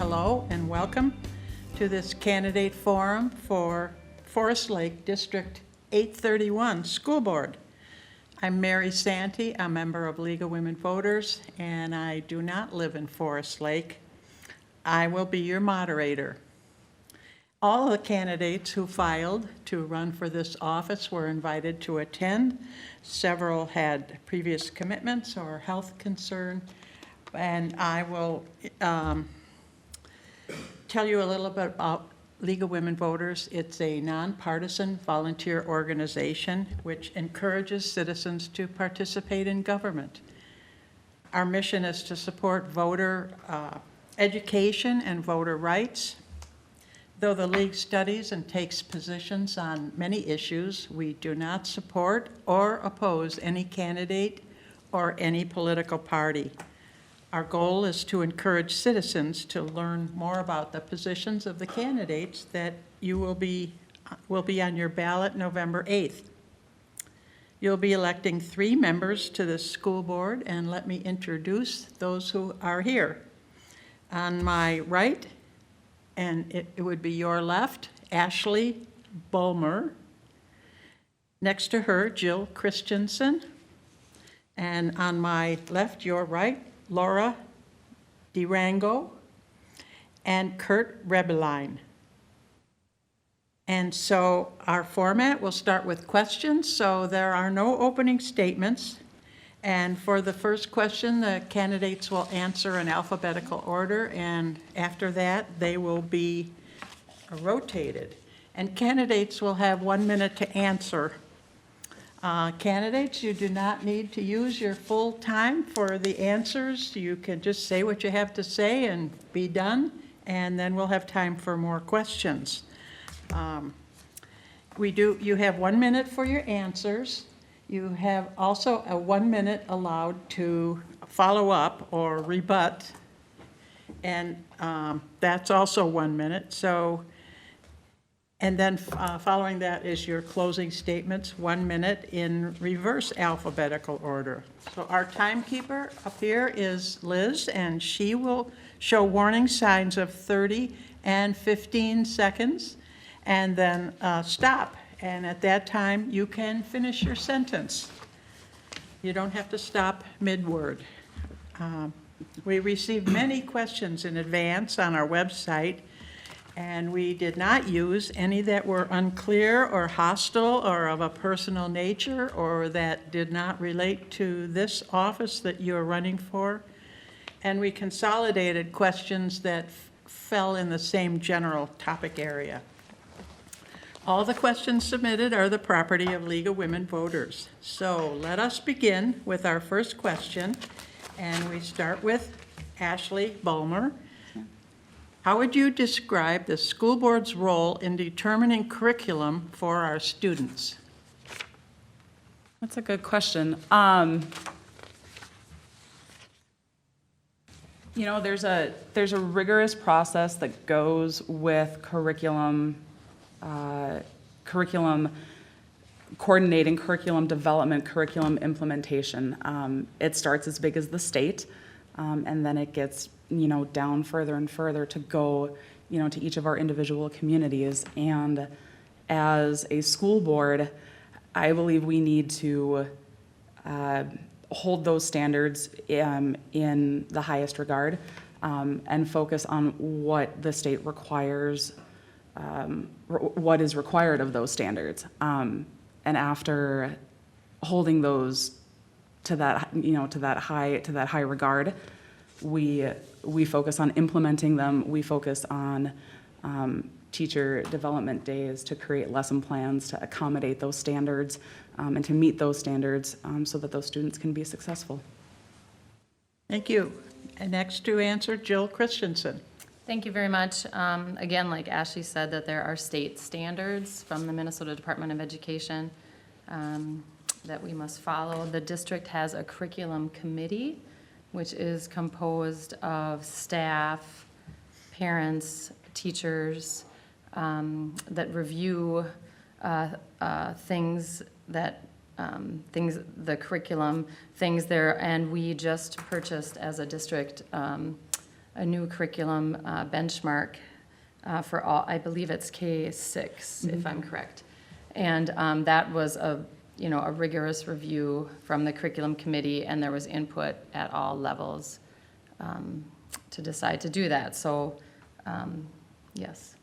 Hello and welcome to this candidate forum for Forest Lake District 831 School Board. I'm Mary Santee, a member of League of Women Voters, and I do not live in Forest Lake. I will be your moderator. All the candidates who filed to run for this office were invited to attend. Several had previous commitments or health concern, and I will tell you a little bit about League of Women Voters. It's a nonpartisan volunteer organization which encourages citizens to participate in government. Our mission is to support voter education and voter rights. Though the League studies and takes positions on many issues, we do not support or oppose any candidate or any political party. Our goal is to encourage citizens to learn more about the positions of the candidates that you will be on your ballot November 8th. You'll be electing 3 members to the school board, and let me introduce those who are here. On my right, and it would be your left, Ashley Bulmer. Next to her, Jill Christensen. And on my left, your right, Laura DeRango and Kurt Rebeline. And so our format will start with questions, so there are no opening statements. And for the first question, the candidates will answer in alphabetical order, and after that, they will be rotated. And candidates will have 1 minute to answer. Candidates, you do not need to use your full time for the answers. You can just say what you have to say and be done, and then we'll have time for more questions. You have 1 minute for your answers. You have also a 1 minute allowed to follow up or rebut, and that's also 1 minute. So, and then following that is your closing statements, 1 minute in reverse alphabetical order. So our timekeeper up here is Liz, and she will show warning signs of 30 and 15 seconds, and then stop. And at that time, you can finish your sentence. You don't have to stop mid-word. We received many questions in advance on our website, and we did not use any that were unclear or hostile or of a personal nature or that did not relate to this office that you're running for. And we consolidated questions that fell in the same general topic area. All the questions submitted are the property of League of Women Voters. So let us begin with our first question, and we start with Ashley Bulmer. How would you describe the school board's role in determining curriculum for our students? That's a good question. You know, there's a rigorous process that goes with curriculum coordinating, curriculum development, curriculum implementation. It starts as big as the state, and then it gets, down further and further to go, to each of our individual communities. And as a school board, I believe we need to hold those standards in the highest regard, and focus on what the state requires, what is required of those standards. And after holding those to that, to that high regard, we focus on implementing them. We focus on teacher development days to create lesson plans to accommodate those standards, and to meet those standards, so that those students can be successful. Thank you. And next to answer, Jill Christensen. Thank you very much. Again, like Ashley said, that there are state standards from the Minnesota Department of Education that we must follow. The district has a curriculum committee, which is composed of staff, parents, teachers, that review things that the curriculum, things there, and we just purchased as a district a new curriculum benchmark for all, I believe it's K-6, if I'm correct. And that was a rigorous review from the curriculum committee, and there was input at all levels to decide to do that. So, yes.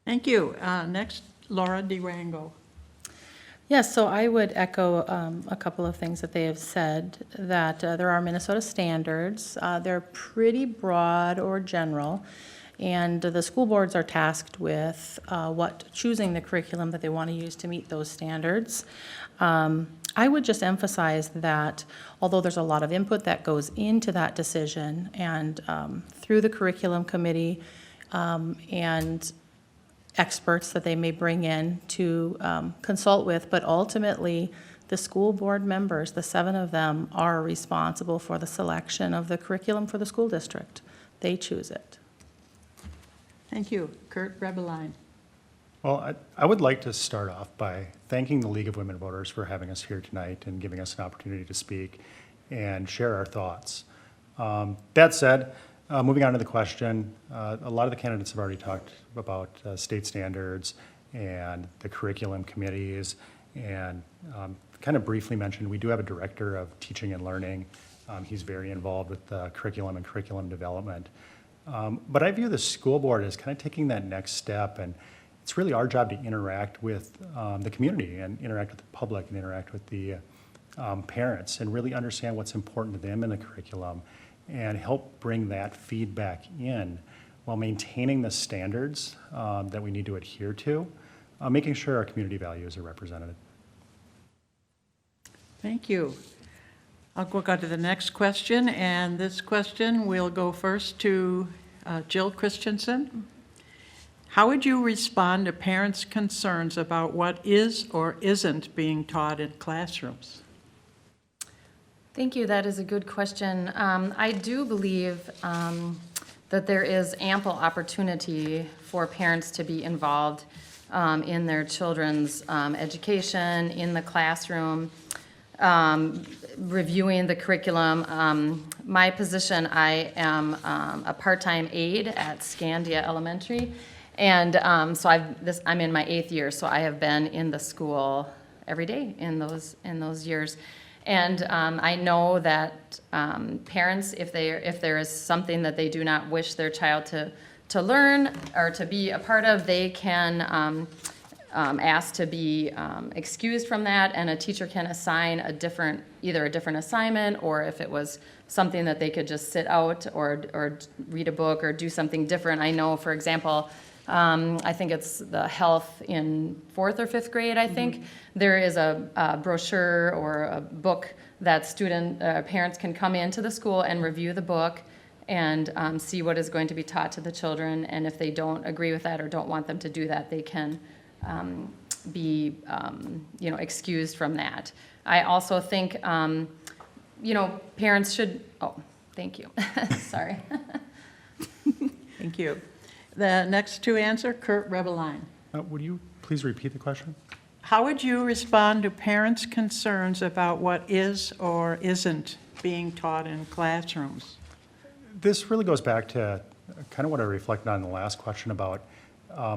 Thank you. Next, Laura DeRango. Yes, so I would echo a couple of things that they have said, that there are Minnesota standards. They're pretty broad or general, and the school boards are tasked with choosing the curriculum that they want to use to meet those standards. I would just emphasize that although there's a lot of input that goes into that decision, and through the curriculum committee and experts that they may bring in to consult with, but ultimately the school board members, the 7 of them, are responsible for the selection of the curriculum for the school district. They choose it. Thank you. Kurt Rebeline. Well, I would like to start off by thanking the League of Women Voters for having us here tonight and giving us an opportunity to speak and share our thoughts. That said, moving on to the question, a lot of the candidates have already talked about state standards and the curriculum committees, and kind of briefly mentioned we do have a director of teaching and learning. He's very involved with curriculum and curriculum development. But I view the school board as kind of taking that next step, and it's really our job to interact with the community and interact with the public and interact with the parents and really understand what's important to them in the curriculum and help bring that feedback in while maintaining the standards that we need to adhere to, making sure our community values are represented. Thank you. I'll go on to the next question, and this question will go first to Jill Christensen. How would you respond to parents' concerns about what is or isn't being taught in classrooms? Thank you. That is a good question. I do believe that there is ample opportunity for parents to be involved in their children's education, in the classroom, reviewing the curriculum. My position, I am a part-time aide at Candidatte Elementary, and so I'm in my 8th year, so I have been in the school every day in those years. And I know that parents, if there is something that they do not wish their child to learn or to be a part of, they can ask to be excused from that, and a teacher can assign either a different assignment, or if it was something that they could just sit out or read a book or do something different. I know, for example, I think it's the health in 4th or 5th grade, I think. There is a brochure or a book that parents can come into the school and review the book and see what is going to be taught to the children. And if they don't agree with that or don't want them to do that, they can be excused from that. I also think, parents should, thank you. Sorry. Thank you. The next to answer, Kurt Rebeline. Would you please repeat the question? How would you respond to parents' concerns about what is or isn't being taught in classrooms? This really goes back to kind of what I reflected on in the last question about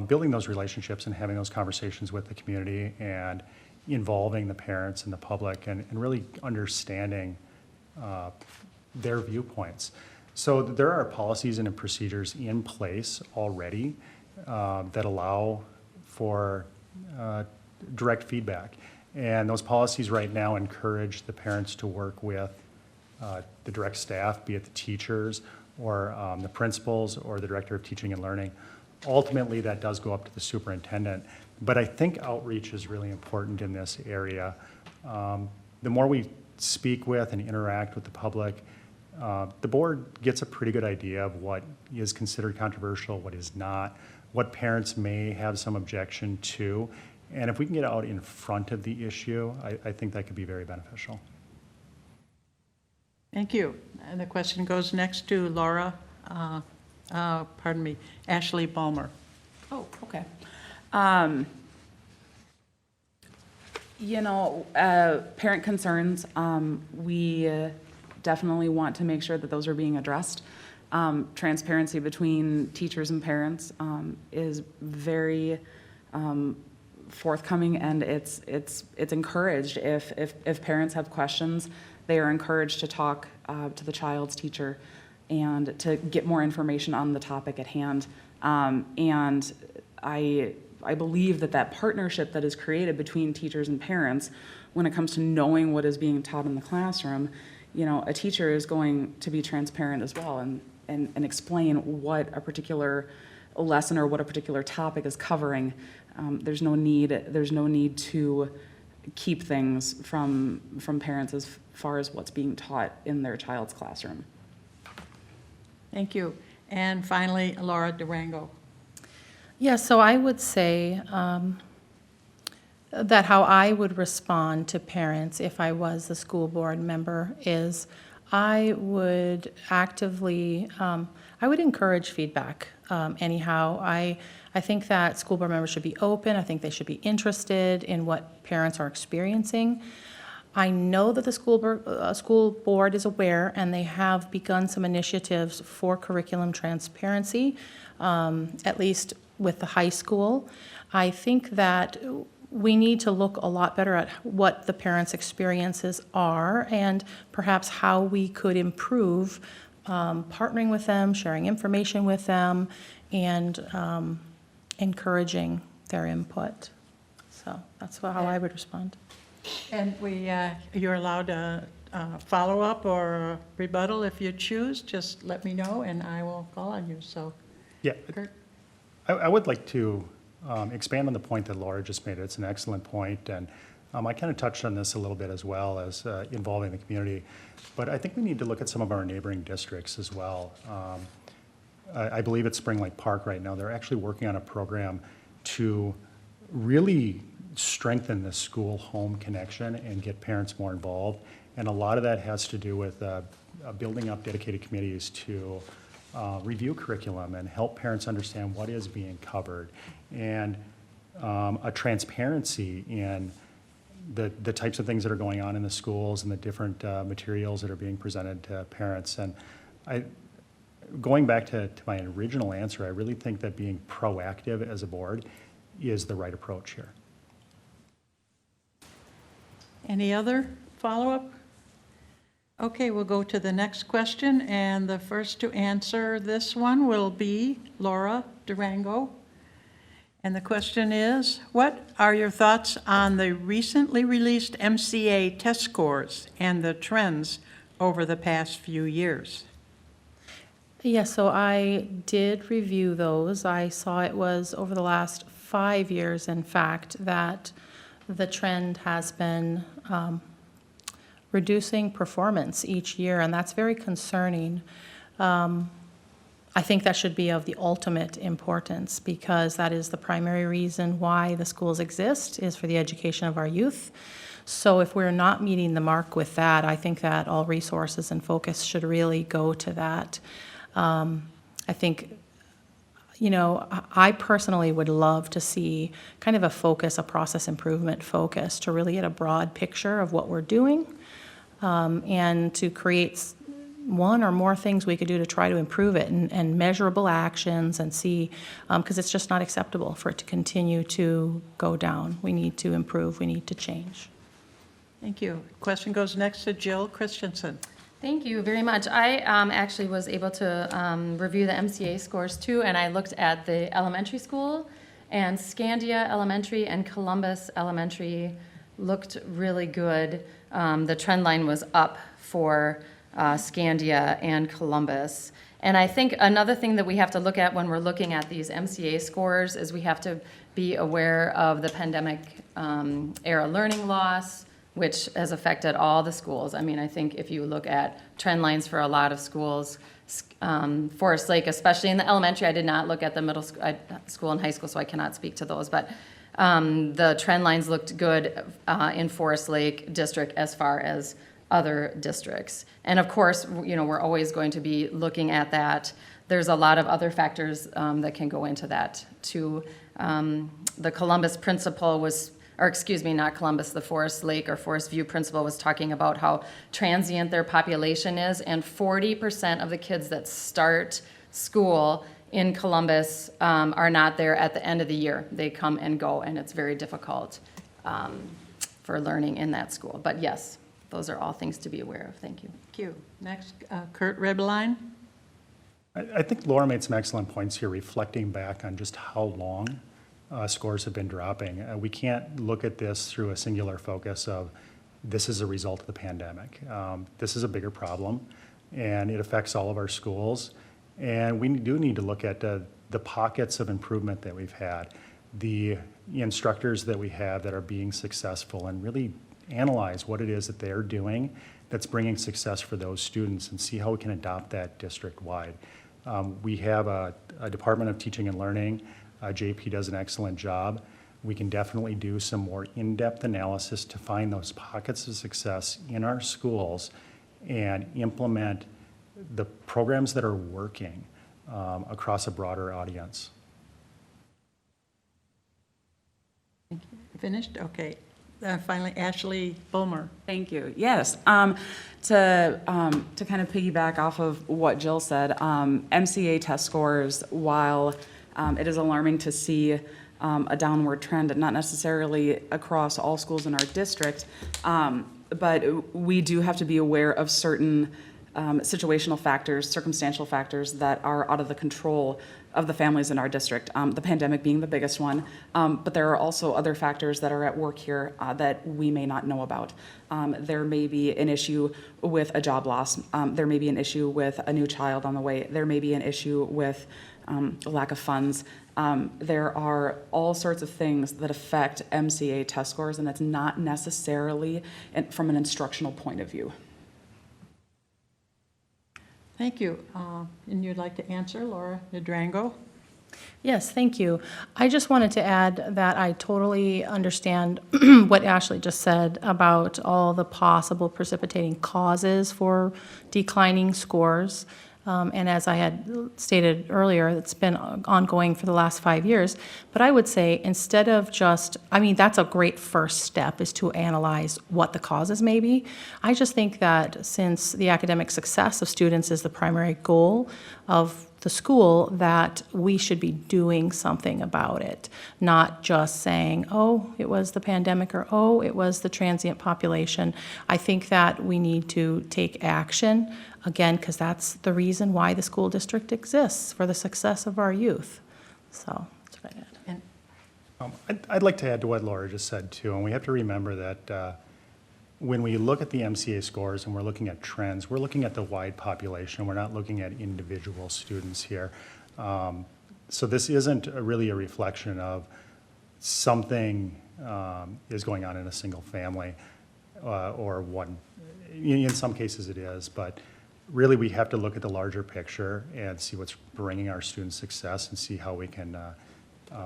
building those relationships and having those conversations with the community and involving the parents and the public and really understanding their viewpoints. So there are policies and procedures in place already that allow for direct feedback. And those policies right now encourage the parents to work with the direct staff, be it the teachers or the principals or the director of teaching and learning. Ultimately, that does go up to the superintendent. But I think outreach is really important in this area. The more we speak with and interact with the public, the board gets a pretty good idea of what is considered controversial, what is not, what parents may have some objection to. And if we can get out in front of the issue, I think that could be very beneficial. Thank you. And the question goes next to Laura, Ashley Balmer. Oh, okay. Parent concerns, we definitely want to make sure that those are being addressed. Transparency between teachers and parents is very forthcoming, and it's encouraged. If parents have questions, they are encouraged to talk to the child's teacher and to get more information on the topic at hand. And I believe that partnership that is created between teachers and parents, when it comes to knowing what is being taught in the classroom, a teacher is going to be transparent as well and explain what a particular lesson or what a particular topic is covering. There's no need to keep things from parents as far as what's being taught in their child's classroom. Thank you. And finally, Laura Durango. Yeah, so I would say that how I would respond to parents if I was the school board member is I would actively, I would encourage feedback anyhow. I think that school board members should be open. I think they should be interested in what parents are experiencing. I know that the school board is aware, and they have begun some initiatives for curriculum transparency, at least with the high school. I think that we need to look a lot better at what the parents' experiences are and perhaps how we could improve partnering with them, sharing information with them, and encouraging their input. So that's how I would respond. And you're allowed to follow up or rebuttal if you choose. Just let me know and I will call on you. So, Yeah, Kurt? I would like to expand on the point that Laura just made. It's an excellent point, and I kind of touched on this a little bit as well as involving the community. But I think we need to look at some of our neighboring districts as well. I believe at Spring Lake Park right now, they're actually working on a program to really strengthen the school-home connection and get parents more involved. And a lot of that has to do with building up dedicated committees to review curriculum and help parents understand what is being covered, and a transparency in the types of things that are going on in the schools and the different materials that are being presented to parents. And going back to my original answer, I really think that being proactive as a board is the right approach here. Any other follow-up? Okay, we'll go to the next question, and the first to answer this one will be Laura Durango. And the question is, what are your thoughts on the recently released MCA test scores and the trends over the past few years? Yeah, so I did review those. I saw it was over the last 5 years, in fact, that the trend has been reducing performance each year, and that's very concerning. I think that should be of the ultimate importance, because that is the primary reason why the schools exist, is for the education of our youth. So if we're not meeting the mark with that, I think that all resources and focus should really go to that. I think, I personally would love to see kind of a process improvement focus, to really get a broad picture of what we're doing, and to create one or more things we could do to try to improve it, and measurable actions, and see, because it's just not acceptable for it to continue to go down. We need to improve, we need to change. Thank you. Question goes next to Jill Christensen. Thank you very much. I actually was able to review the MCA scores too, and I looked at the elementary school, and Scandia Elementary and Columbus Elementary looked really good. The trend line was up for Scandia and Columbus. And I think another thing that we have to look at when we're looking at these MCA scores is we have to be aware of the pandemic era learning loss, which has affected all the schools. I mean, I think if you look at trend lines for a lot of schools, Forest Lake, especially in the elementary, I did not look at the middle school and high school, so I cannot speak to those, but the trend lines looked good in Forest Lake District as far as other districts. And of course, we're always going to be looking at that. There's a lot of other factors that can go into that too. The Columbus principal was or excuse me, not Columbus, the Forest Lake or Forest View principal was talking about how transient their population is, and 40% of the kids that start school in Columbus are not there at the end of the year. They come and go, and it's very difficult for learning in that school. But yes, those are all things to be aware of. Thank you. Thank you. Next, Kurt Ribeline. I think Laura made some excellent points here, reflecting back on just how long scores have been dropping. We can't look at this through a singular focus of this is a result of the pandemic. This is a bigger problem, and it affects all of our schools. And we do need to look at the pockets of improvement that we've had, the instructors that we have that are being successful, and really analyze what it is that they're doing that's bringing success for those students, and see how we can adopt that district-wide. We have a Department of Teaching and Learning. JP does an excellent job. We can definitely do some more in-depth analysis to find those pockets of success in our schools and implement the programs that are working across a broader audience. Finished? Okay. Finally, Ashley Bulmer. Thank you. Yes. To kind of piggyback off of what Jill said, MCA test scores, while it is alarming to see a downward trend, not necessarily across all schools in our district, but we do have to be aware of certain situational factors, circumstantial factors that are out of the control of the families in our district, the pandemic being the biggest one, but there are also other factors that are at work here that we may not know about. There may be an issue with a job loss. There may be an issue with a new child on the way. There may be an issue with lack of funds. There are all sorts of things that affect MCA test scores, and it's not necessarily from an instructional point of view. Thank you. And you'd like to answer, Laura Nadrango? Yes, thank you. I just wanted to add that I totally understand what Ashley just said about all the possible precipitating causes for declining scores. And as I had stated earlier, it's been ongoing for the last 5 years. But I would say instead of just, I mean, that's a great first step, is to analyze what the causes may be. I just think that since the academic success of students is the primary goal of the school, that we should be doing something about it, not just saying, oh, it was the pandemic, or oh, it was the transient population. I think that we need to take action, again, because that's the reason why the school district exists, for the success of our youth. So that's what I had. I'd like to add to what Laura just said too, and we have to remember that when we look at the MCA scores and we're looking at trends, we're looking at the wide population. We're not looking at individual students here. So this isn't really a reflection of something is going on in a single family or one. In some cases it is, but really we have to look at the larger picture and see what's bringing our students success and see how we can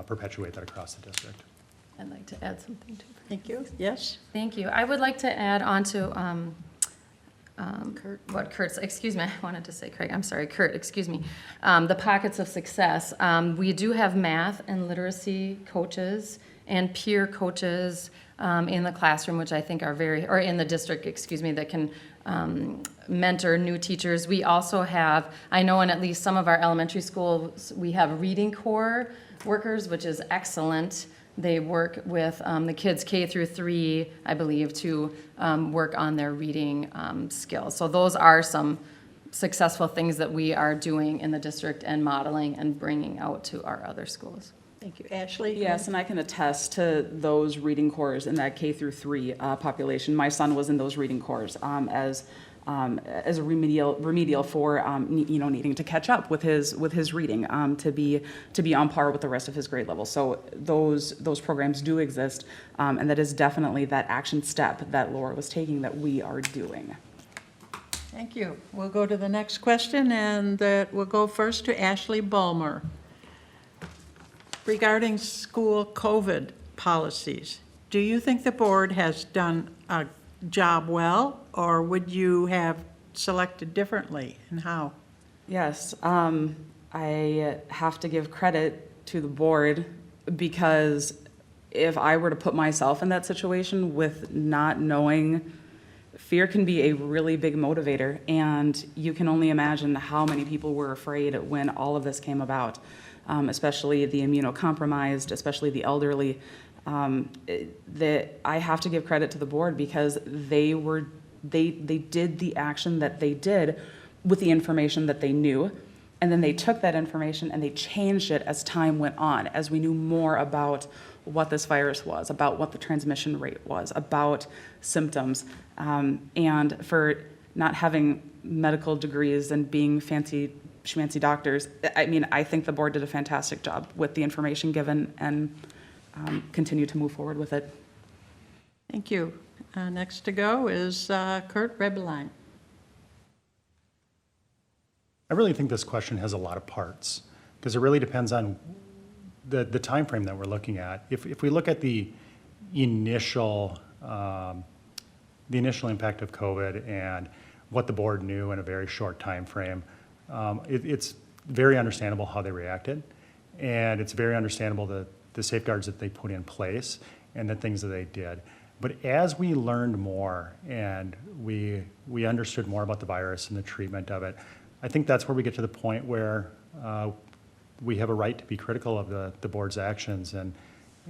perpetuate that across the district. I'd like to add something to that. Thank you. Yes? Thank you. I would like to add on to what Kurt's, excuse me, I wanted to say Craig, I'm sorry, Kurt, excuse me. The pockets of success. We do have math and literacy coaches and peer coaches in the classroom, which I think are or in the district, excuse me, that can mentor new teachers. We also have, I know in at least some of our elementary schools, we have reading corps workers, which is excellent. They work with the kids K through 3, I believe, to work on their reading skills. So those are some successful things that we are doing in the district and modeling and bringing out to our other schools. Thank you. Ashley? Yes, and I can attest to those reading corps in that K through 3 population. My son was in those reading corps as a remedial for needing to catch up with his reading to be on par with the rest of his grade level. So those programs do exist, and that is definitely that action step that Laura was taking that we are doing. Thank you. We'll go to the next question, and we'll go first to Ashley Bulmer. Regarding school COVID policies, do you think the board has done a job well, or would you have selected differently, and how? Yes, I have to give credit to the board because if I were to put myself in that situation with not knowing, fear can be a really big motivator, and you can only imagine how many people were afraid when all of this came about, especially the immunocompromised, especially the elderly. That I have to give credit to the board because they did the action that they did with the information that they knew, and then they took that information and they changed it as time went on, as we knew more about what this virus was, about what the transmission rate was, about symptoms, and for not having medical degrees and being fancy schmancy doctors. I mean, I think the board did a fantastic job with the information given and continue to move forward with it. Thank you. Next to go is Kurt Rebelein. I really think this question has a lot of parts, because it really depends on the time frame that we're looking at. If we look at the initial impact of COVID and what the board knew in a very short time frame, it's very understandable how they reacted, and it's very understandable the safeguards that they put in place and the things that they did. But as we learned more and we understood more about the virus and the treatment of it, I think that's where we get to the point where we have a right to be critical of the board's actions, and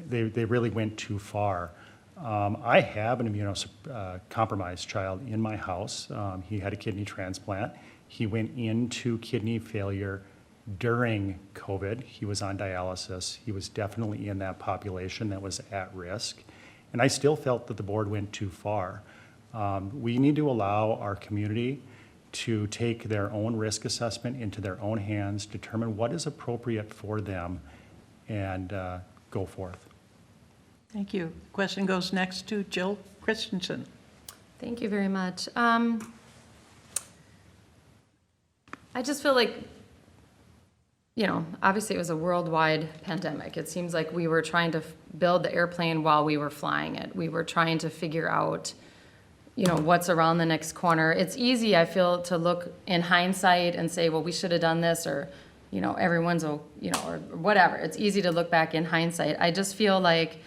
they really went too far. I have an immunocompromised child in my house. He had a kidney transplant. He went into kidney failure during COVID. He was on dialysis. He was definitely in that population that was at risk. And I still felt that the board went too far. We need to allow our community to take their own risk assessment into their own hands, determine what is appropriate for them, and go forth. Thank you. Question goes next to Jill Christensen. Thank you very much. I just feel like, obviously it was a worldwide pandemic. It seems like we were trying to build the airplane while we were flying it. We were trying to figure out, what's around the next corner. It's easy, I feel, to look in hindsight and say, well, we should have done this, or, everyone's, or whatever. It's easy to look back in hindsight. I just feel like,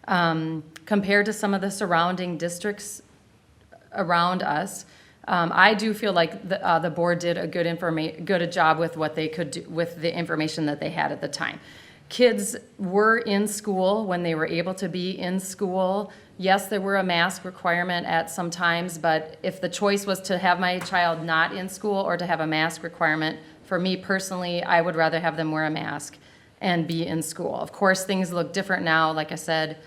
compared to some of the surrounding districts around us, I do feel like the board did a good job with what they could do with the information that they had at the time. Kids were in school when they were able to be in school. Yes, there were a mask requirement at some times, but if the choice was to have my child not in school or to have a mask requirement, for me personally, I would rather have them wear a mask and be in school. Of course, things look different now. Like I said,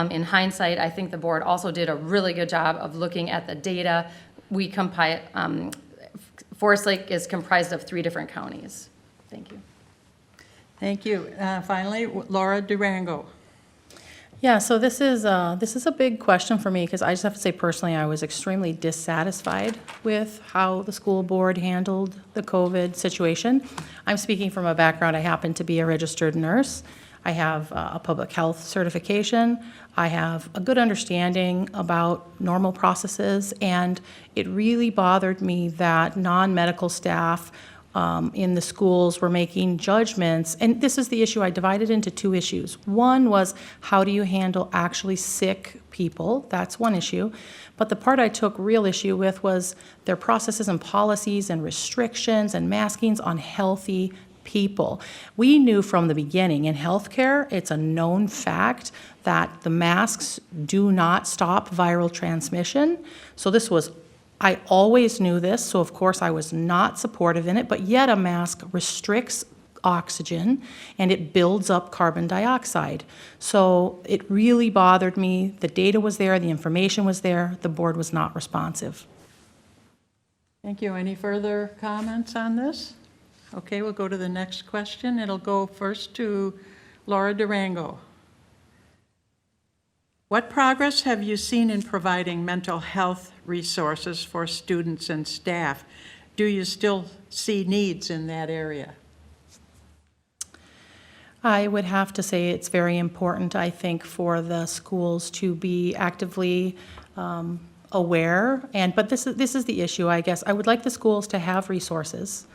in hindsight, I think the board also did a really good job of looking at the data. Forest Lake is comprised of 3 different counties. Thank you. Thank you. Finally, Laura Durango. Yeah, so this is a big question for me, because I just have to say personally, I was extremely dissatisfied with how the school board handled the COVID situation. I'm speaking from a background, I happen to be a registered nurse. I have a public health certification. I have a good understanding about normal processes, and it really bothered me that non-medical staff in the schools were making judgments. And this is the issue. I divided into 2 issues. One was, how do you handle actually sick people? That's one issue. But the part I took real issue with was their processes and policies and restrictions and maskings on healthy people. We knew from the beginning in healthcare, it's a known fact that the masks do not stop viral transmission. So this was, I always knew this, so of course I was not supportive in it, but yet a mask restricts oxygen and it builds up carbon dioxide. So it really bothered me. The data was there, the information was there, the board was not responsive. Thank you. Any further comments on this? Okay, we'll go to the next question. It'll go first to Laura Durango. What progress have you seen in providing mental health resources for students and staff? Do you still see needs in that area? I would have to say it's very important, I think, for the schools to be actively aware. But this is the issue, I guess. I would like the schools to have resources,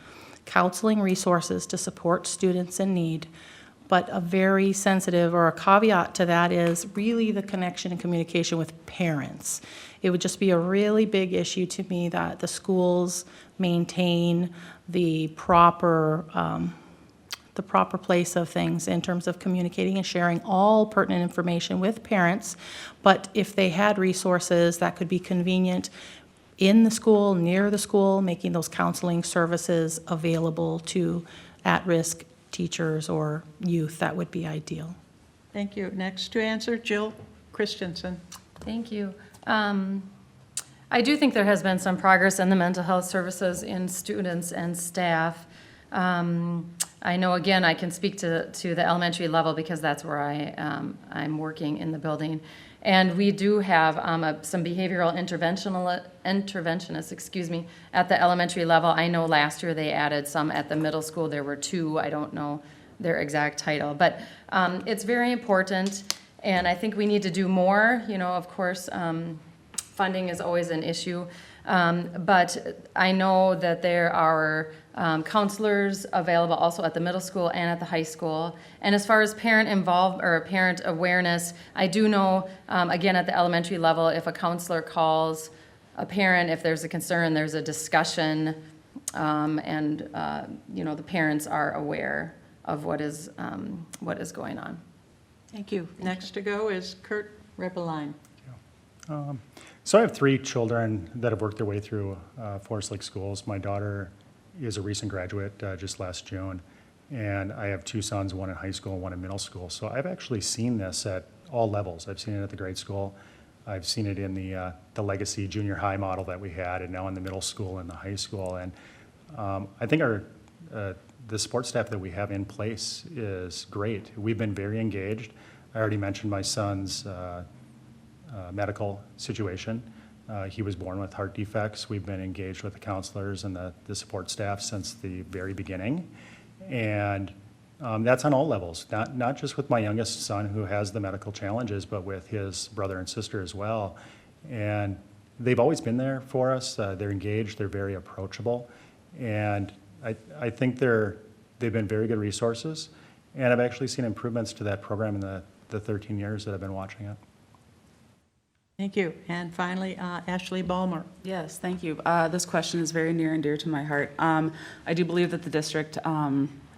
counseling resources to support students in need. But a very sensitive, or a caveat to that, is really the connection and communication with parents. It would just be a really big issue to me that the schools maintain the proper place of things in terms of communicating and sharing all pertinent information with parents. But if they had resources that could be convenient in the school, near the school, making those counseling services available to at-risk teachers or youth, that would be ideal. Thank you. Next to answer, Jill Christensen. Thank you. I do think there has been some progress in the mental health services in students and staff. I know, again, I can speak to the elementary level because that's where I'm working in the building. And we do have some behavioral interventionists, at the elementary level. I know last year they added some at the middle school. There were 2. I don't know their exact title. But it's very important, and I think we need to do more. Of course, funding is always an issue. But I know that there are counselors available also at the middle school and at the high school. And as far as parent parent awareness, I do know, again, at the elementary level, if a counselor calls a parent, if there's a concern, there's a discussion, and the parents are aware of what is going on. Thank you. Next to go is Kurt Rippeline. So I have 3 children that have worked their way through Forest Lake schools. My daughter is a recent graduate just last June, and I have 2 sons, one in high school and one in middle school. So I've actually seen this at all levels. I've seen it at the grade school. I've seen it in the legacy junior high model that we had, and now in the middle school and the high school. And I think the support staff that we have in place is great. We've been very engaged. I already mentioned my son's medical situation. He was born with heart defects. We've been engaged with the counselors and the support staff since the very beginning. And that's on all levels, not just with my youngest son who has the medical challenges, but with his brother and sister as well. And they've always been there for us. They're engaged, they're very approachable. And I think they've been very good resources. And I've actually seen improvements to that program in the 13 years that I've been watching it. Thank you. And finally, Ashley Ballmer. Yes, thank you. This question is very near and dear to my heart. I do believe that the district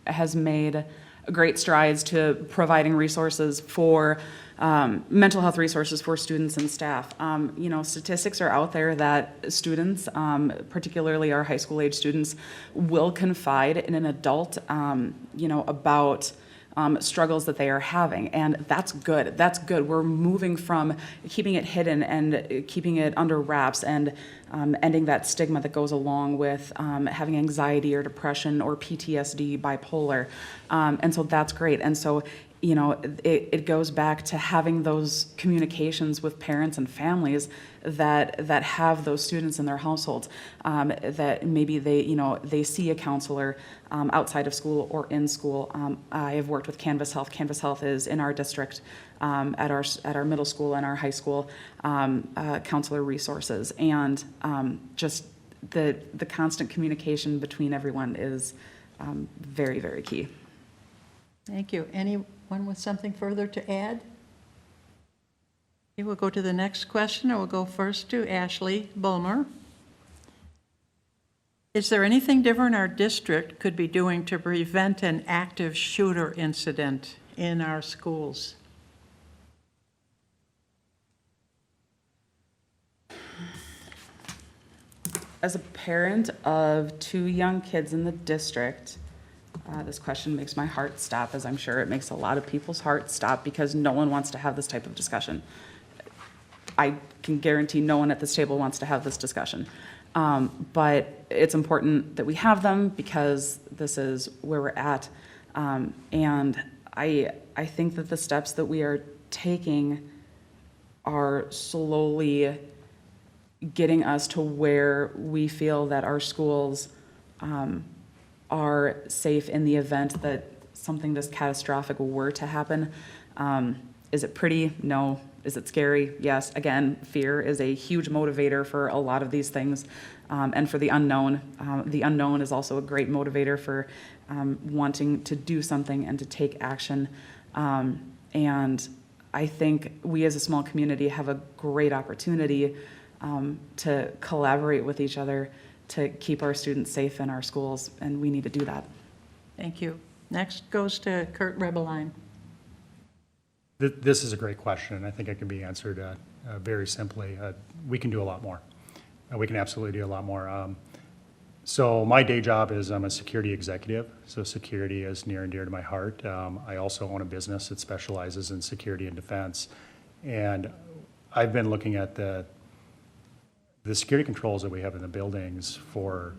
has made great strides to providing resources for mental health resources for students and staff. Statistics are out there that students, particularly our high school age students, will confide in an adult, about struggles that they are having, and that's good. That's good. We're moving from keeping it hidden and keeping it under wraps and ending that stigma that goes along with having anxiety or depression or PTSD, bipolar, and so that's great. And so it goes back to having those communications with parents and families that have those students in their households, that maybe they see a counselor outside of school or in school. I have worked with Canvas Health. Canvas Health is in our district at our middle school and our high school counselor resources, and just the constant communication between everyone is very, very key. Thank you. Anyone with something further to add? Okay, we'll go to the next question, and we'll go first to Ashley Bulmer. Is there anything different our district could be doing to prevent an active shooter incident in our schools? As a parent of 2 young kids in the district, this question makes my heart stop, as I'm sure it makes a lot of people's hearts stop, because no one wants to have this type of discussion. I can guarantee no one at this table wants to have this discussion. But it's important that we have them because this is where we're at. And I think that the steps that we are taking are slowly getting us to where we feel that our schools are safe in the event that something this catastrophic were to happen. Is it pretty? No. Is it scary? Yes. Again, fear is a huge motivator for a lot of these things. And for the unknown is also a great motivator for wanting to do something and to take action. And I think we as a small community have a great opportunity to collaborate with each other to keep our students safe in our schools, and we need to do that. Thank you. Next goes to Kurt Rebeline. This is a great question, and I think it can be answered very simply. We can do a lot more. We can absolutely do a lot more. So my day job is I'm a security executive, so security is near and dear to my heart. I also own a business that specializes in security and defense, and I've been looking at the security controls that we have in the buildings for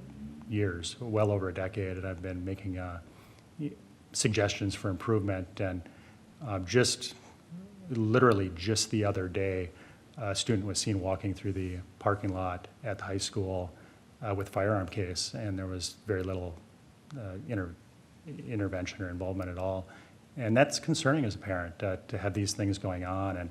years, well over a decade, and I've been making suggestions for improvement. And literally just the other day, a student was seen walking through the parking lot at the high school with firearm case, and there was very little intervention or involvement at all. And that's concerning as a parent to have these things going on,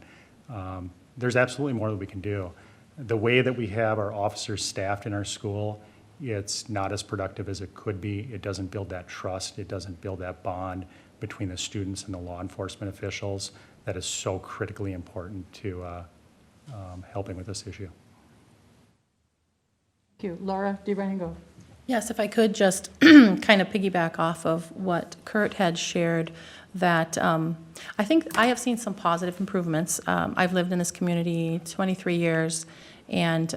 and there's absolutely more that we can do. The way that we have our officers staffed in our school, it's not as productive as it could be. It doesn't build that trust. It doesn't build that bond between the students and the law enforcement officials that is so critically important to helping with this issue. Thank you. Laura DeRango. Yes, if I could just kind of piggyback off of what Kurt had shared, that I think I have seen some positive improvements. I've lived in this community 23 years and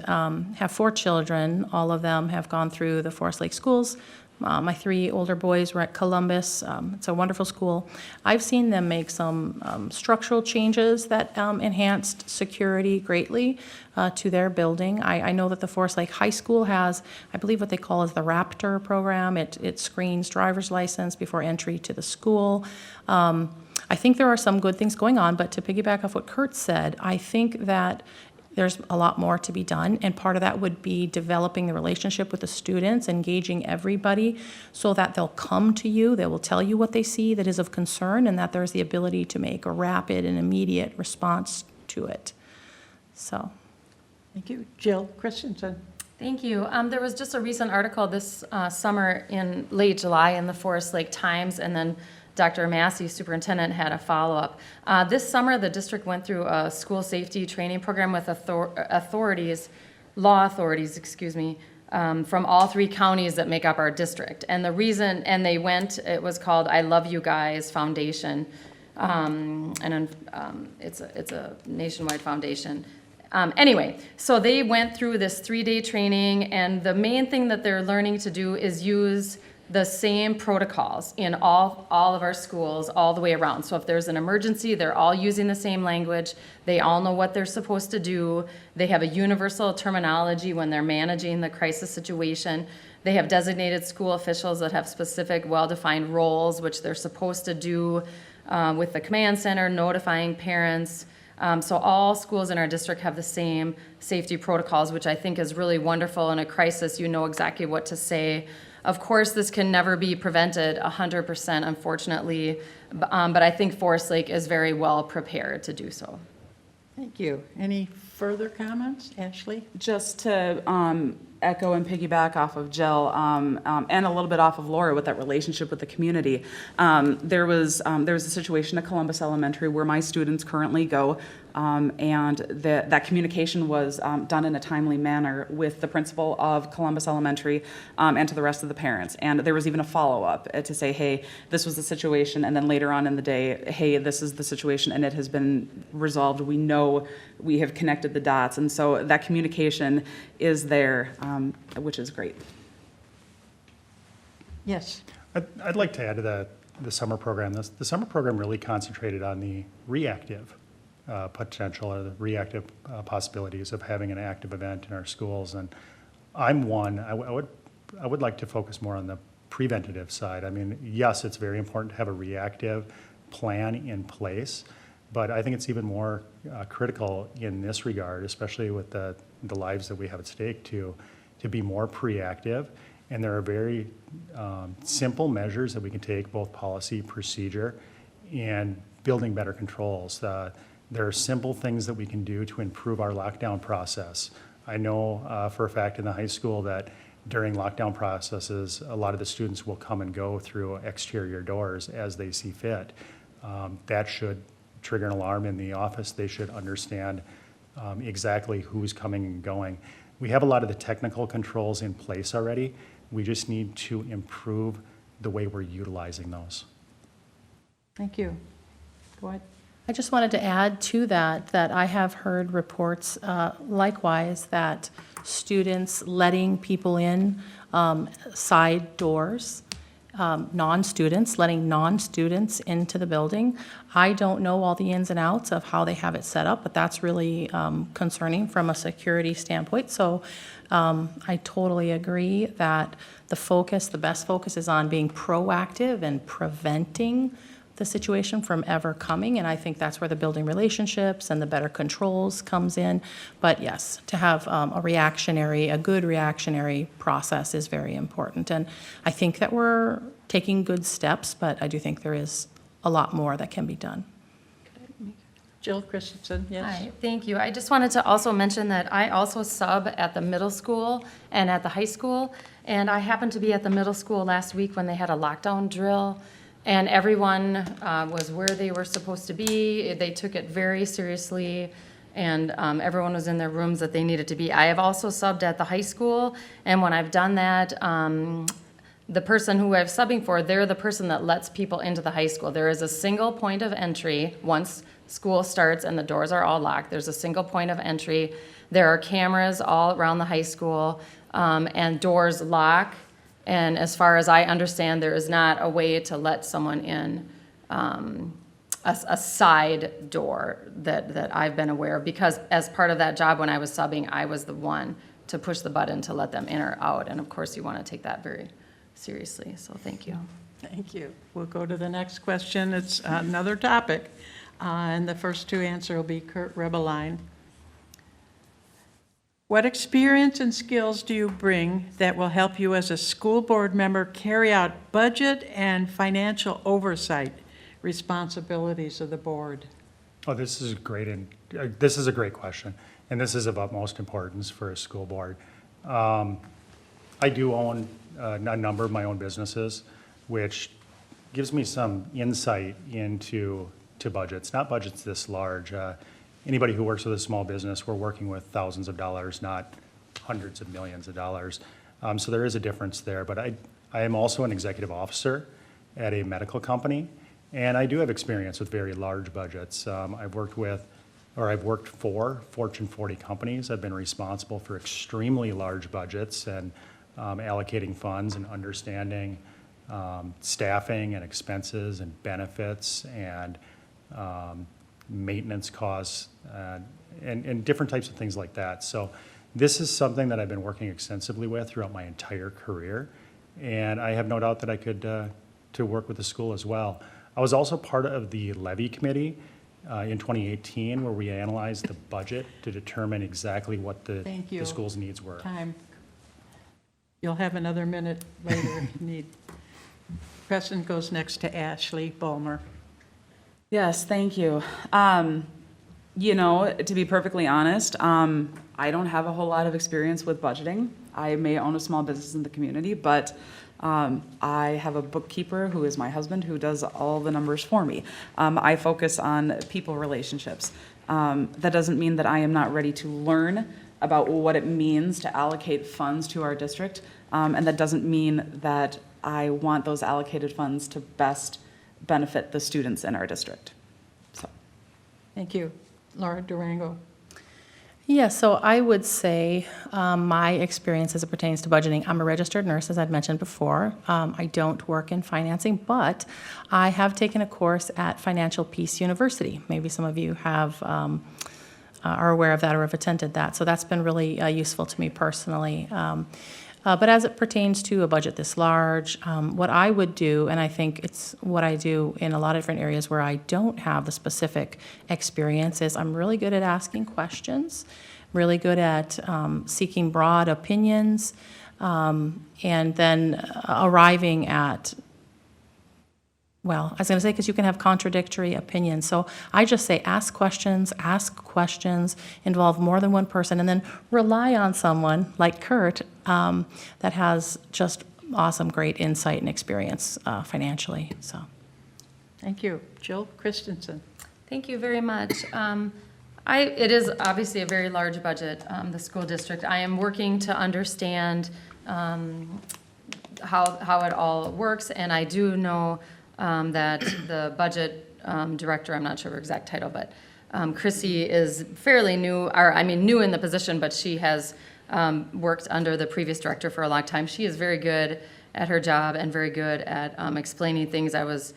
have 4 children. All of them have gone through the Forest Lake schools. My 3 older boys were at Columbus. It's a wonderful school. I've seen them make some structural changes that enhanced security greatly to their building. I know that the Forest Lake High School has, I believe what they call is the Raptor program. It screens driver's license before entry to the school. I think there are some good things going on, but to piggyback off what Kurt said, I think that there's a lot more to be done, and part of that would be developing the relationship with the students, engaging everybody so that they'll come to you, they will tell you what they see that is of concern, and that there's the ability to make a rapid and immediate response to it. So. Thank you. Jill Christensen. Thank you. There was just a recent article this summer in late July in the Forest Lake Times, and then Dr. Massey, superintendent, had a follow-up. This summer, the district went through a school safety training program with law authorities, from all 3 counties that make up our district. And the reason, and they went, it was called I Love You Guys Foundation. It's a nationwide foundation. Anyway, so they went through this 3-day training, and the main thing that they're learning to do is use the same protocols in all of our schools all the way around. So if there's an emergency, they're all using the same language. They all know what they're supposed to do. They have a universal terminology when they're managing the crisis situation. They have designated school officials that have specific, well-defined roles, which they're supposed to do with the command center, notifying parents. So all schools in our district have the same safety protocols, which I think is really wonderful. In a crisis, you know exactly what to say. Of course, this can never be prevented 100%, unfortunately, but I think Forest Lake is very well prepared to do so. Thank you. Any further comments? Ashley? Just to echo and piggyback off of Jill and a little bit off of Laura with that relationship with the community. There was a situation at Columbus Elementary where my students currently go, and that communication was done in a timely manner with the principal of Columbus Elementary and to the rest of the parents. And there was even a follow-up to say, hey, this was the situation, and then later on in the day, hey, this is the situation, and it has been resolved. We know we have connected the dots, and so that communication is there, which is great. Yes. I'd like to add to the summer program. The summer program really concentrated on the reactive potential or the reactive possibilities of having an active event in our schools. And I'm one, I would like to focus more on the preventative side. I mean, yes, it's very important to have a reactive plan in place, but I think it's even more critical in this regard, especially with the lives that we have at stake, to be more proactive. And there are very simple measures that we can take, both policy, procedure, and building better controls. There are simple things that we can do to improve our lockdown process. I know for a fact in the high school that during lockdown processes, a lot of the students will come and go through exterior doors as they see fit. That should trigger an alarm in the office. They should understand exactly who's coming and going. We have a lot of the technical controls in place already. We just need to improve the way we're utilizing those. Thank you. Go ahead. I just wanted to add to that, that I have heard reports likewise that students letting people in side doors, non-students, letting non-students into the building. I don't know all the ins and outs of how they have it set up, but that's really concerning from a security standpoint. So I totally agree that the best focus is on being proactive and preventing the situation from ever coming, and I think that's where the building relationships and the better controls comes in. But yes, to have a good reactionary process is very important, and I think that we're taking good steps, but I do think there is a lot more that can be done. Jill Christensen, yes? Hi, thank you. I just wanted to also mention that I also sub at the middle school and at the high school, and I happened to be at the middle school last week when they had a lockdown drill, and everyone was where they were supposed to be. They took it very seriously, and everyone was in their rooms that they needed to be. I have also subbed at the high school, and when I've done that, the person who I'm subbing for, they're the person that lets people into the high school. There is a single point of entry once school starts and the doors are all locked. There's a single point of entry. There are cameras all around the high school, and doors lock. And as far as I understand, there is not a way to let someone in a side door that I've been aware of, because as part of that job when I was subbing, I was the one to push the button to let them in or out. And of course, you want to take that very seriously, so thank you. Thank you. We'll go to the next question. It's another topic, and the first to answer will be Kurt Rebeline. What experience and skills do you bring that will help you as a school board member carry out budget and financial oversight responsibilities of the board? Oh, this is a great question, and this is of utmost importance for a school board. I do own a number of my own businesses, which gives me some insight into budgets, not budgets this large. Anybody who works with a small business, we're working with thousands of dollars, not hundreds of millions of dollars. So there is a difference there, but I am also an executive officer at a medical company, and I do have experience with very large budgets. I've worked for Fortune 40 companies. I've been responsible for extremely large budgets and allocating funds and understanding staffing and expenses and benefits and maintenance costs and different types of things like that. So this is something that I've been working extensively with throughout my entire career, and I have no doubt that I could to work with the school as well. I was also part of the levy committee in 2018 where we analyzed the budget to determine exactly what the school's needs were. Time. You'll have another minute later if you need. Preston goes next to Ashley Bulmer. Yes, thank you. To be perfectly honest, I don't have a whole lot of experience with budgeting. I may own a small business in the community, but I have a bookkeeper who is my husband who does all the numbers for me. I focus on people relationships. That doesn't mean that I am not ready to learn about what it means to allocate funds to our district, and that doesn't mean that I want those allocated funds to best benefit the students in our district. So, Thank you. Laura Durango. Yeah, so I would say my experience as it pertains to budgeting, I'm a registered nurse, as I'd mentioned before. I don't work in financing, but I have taken a course at Financial Peace University. Maybe some of you have are aware of that or have attended that. So that's been really useful to me personally. But as it pertains to a budget this large, what I would do, and I think it's what I do in a lot of different areas where I don't have the specific experience, is I'm really good at asking questions, really good at seeking broad opinions, and then arriving at well, I was going to say, because you can have contradictory opinions. So I just say ask questions, involve more than one person, and then rely on someone like Kurt that has just awesome, great insight and experience financially, so. Thank you. Jill Christensen. Thank you very much. It is obviously a very large budget, the school district. I am working to understand how it all works, and I do know that the budget director, I'm not sure her exact title, but Chrissy is fairly new, or I mean, new in the position, but she has worked under the previous director for a long time. She is very good at her job and very good at explaining things. There's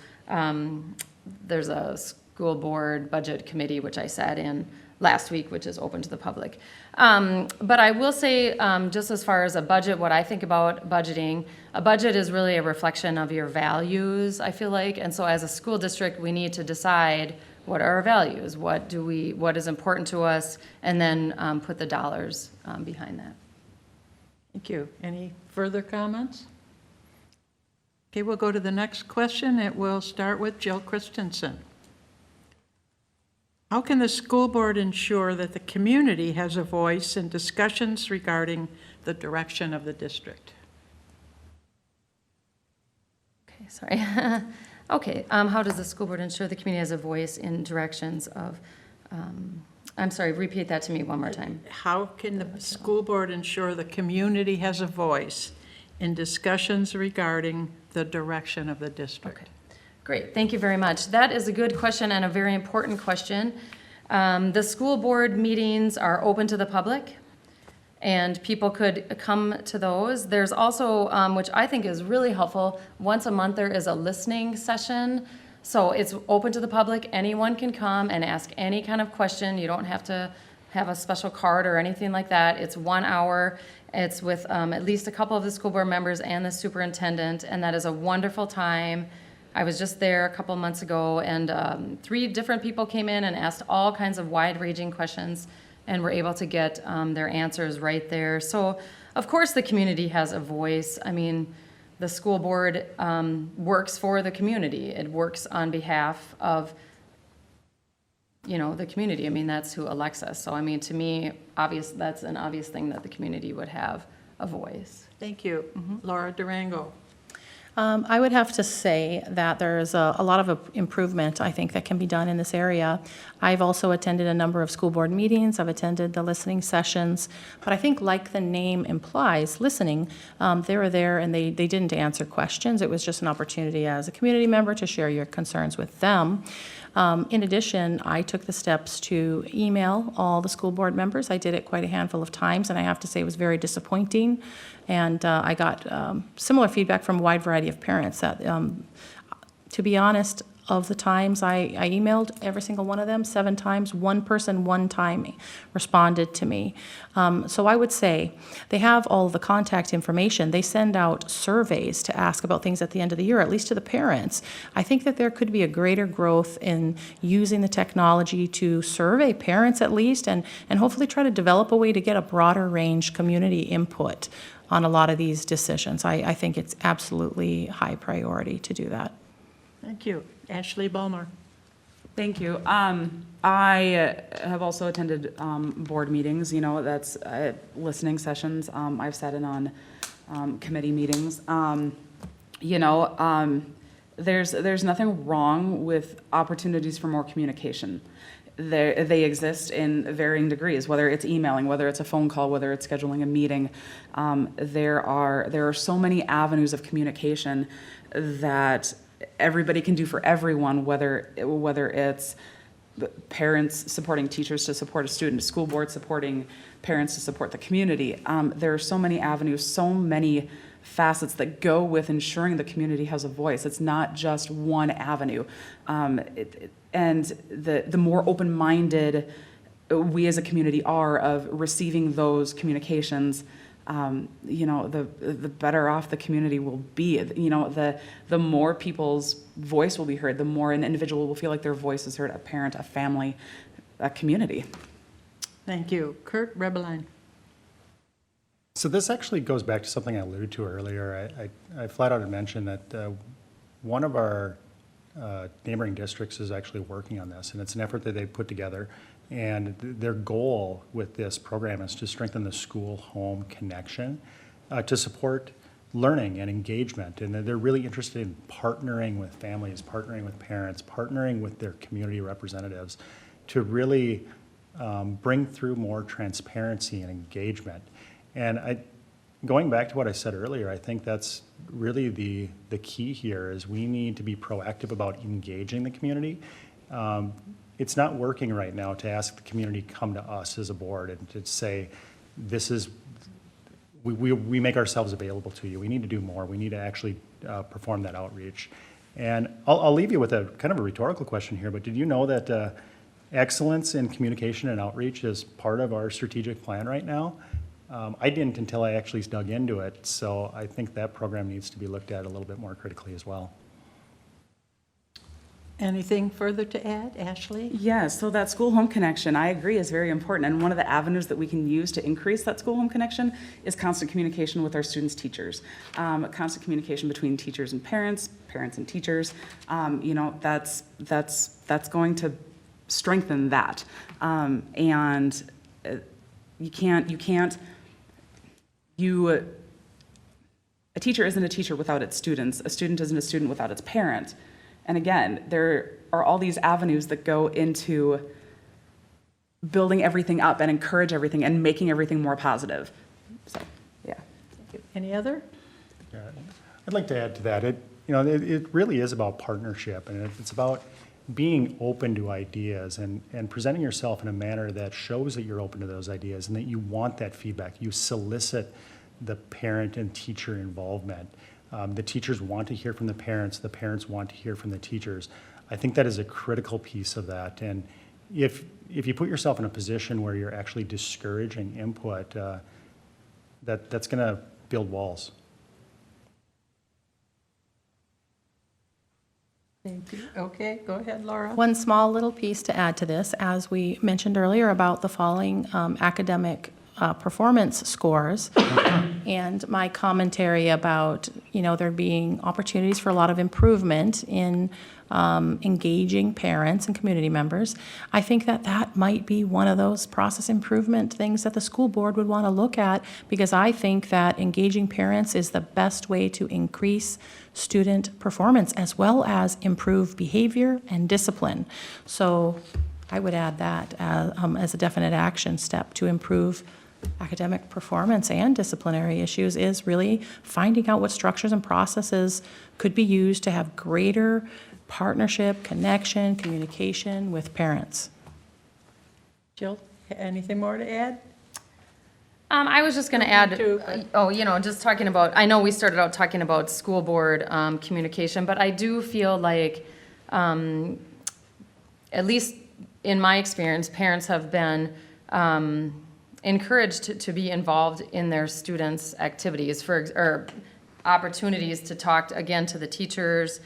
a school board budget committee, which I sat in last week, which is open to the public. But I will say, just as far as a budget, what I think about budgeting, a budget is really a reflection of your values, I feel like. And so as a school district, we need to decide what are our values, what is important to us, and then put the dollars behind that. Thank you. Any further comments? Okay, we'll go to the next question. It will start with Jill Christensen. How can the school board ensure that the community has a voice in discussions regarding the direction of the district? Okay, sorry. Okay, how does the school board ensure the community has a voice in directions of, I'm sorry, repeat that to me one more time. How can the school board ensure the community has a voice in discussions regarding the direction of the district? Okay. Great, thank you very much. That is a good question and a very important question. The school board meetings are open to the public, and people could come to those. There's also, which I think is really helpful, once a month there is a listening session. So it's open to the public. Anyone can come and ask any kind of question. You don't have to have a special card or anything like that. It's 1 hour. It's with at least a couple of the school board members and the superintendent, and that is a wonderful time. I was just there a couple months ago, and 3 different people came in and asked all kinds of wide-ranging questions, and were able to get their answers right there. So, of course, the community has a voice. I mean, the school board works for the community. It works on behalf of, the community. I mean, that's who elects us. So, I mean, to me, that's an obvious thing that the community would have a voice. Thank you. Laura Durango. I would have to say that there's a lot of improvement, I think, that can be done in this area. I've also attended a number of school board meetings. I've attended the listening sessions. But I think, like the name implies, listening, they were there and they didn't answer questions. It was just an opportunity as a community member to share your concerns with them. In addition, I took the steps to email all the school board members. I did it quite a handful of times, and I have to say it was very disappointing. And I got similar feedback from a wide variety of parents that, to be honest, of the times I emailed every single one of them 7 times, one person one time responded to me. So I would say they have all the contact information. They send out surveys to ask about things at the end of the year, at least to the parents. I think that there could be a greater growth in using the technology to survey parents at least, and hopefully try to develop a way to get a broader range community input on a lot of these decisions. I think it's absolutely high priority to do that. Thank you. Ashley Bulmer. Thank you. I have also attended board meetings, that's listening sessions. I've sat in on committee meetings. There's nothing wrong with opportunities for more communication. They exist in varying degrees, whether it's emailing, whether it's a phone call, whether it's scheduling a meeting. There are so many avenues of communication that everybody can do for everyone, whether it's parents supporting teachers to support a student, school board supporting parents to support the community. There are so many avenues, so many facets that go with ensuring the community has a voice. It's not just one avenue. And the more open-minded we as a community are of receiving those communications, the better off the community will be. The more people's voice will be heard, the more an individual will feel like their voice is heard, a parent, a family, a community. Thank you. Kurt Rebelein. So this actually goes back to something I alluded to earlier. I flat out had mentioned that one of our neighboring districts is actually working on this, and it's an effort that they've put together. And their goal with this program is to strengthen the school-home connection to support learning and engagement. And they're really interested in partnering with families, partnering with parents, partnering with their community representatives to really bring through more transparency and engagement. And going back to what I said earlier, I think that's really the key here is we need to be proactive about engaging the community. It's not working right now to ask the community come to us as a board and to say, this is, we make ourselves available to you. We need to do more. We need to actually perform that outreach. And I'll leave you with a kind of a rhetorical question here, but did you know that excellence in communication and outreach is part of our strategic plan right now? I didn't until I actually dug into it, so I think that program needs to be looked at a little bit more critically as well. Anything further to add, Ashley? Yeah, so that school-home connection, I agree, is very important. And one of the avenues that we can use to increase that school-home connection is constant communication with our students' teachers. Constant communication between teachers and parents, parents and teachers. You know, that's going to strengthen that. And a teacher isn't a teacher without its students. A student isn't a student without its parent. And again, there are all these avenues that go into building everything up and encourage everything and making everything more positive. So, yeah. Any other? Yeah, I'd like to add to that. It really is about partnership, and it's about being open to ideas and presenting yourself in a manner that shows that you're open to those ideas and that you want that feedback. You solicit the parent and teacher involvement. The teachers want to hear from the parents want to hear from the teachers. I think that is a critical piece of that. And if you put yourself in a position where you're actually discouraging input, that's going to build walls. Thank you. Okay, go ahead, Laura. One small little piece to add to this, as we mentioned earlier about the falling academic performance scores and my commentary about, there being opportunities for a lot of improvement in engaging parents and community members. I think that might be one of those process improvement things that the school board would want to look at, because I think that engaging parents is the best way to increase student performance as well as improve behavior and discipline. So I would add that as a definite action step to improve academic performance and disciplinary issues, is really finding out what structures and processes could be used to have greater partnership, connection, communication with parents. Jill, anything more to add? I was just going to add, too, but- just talking about, I know we started out talking about school board communication, but I do feel like, at least in my experience, parents have been encouraged to be involved in their students' activities or opportunities to talk again to the teachers.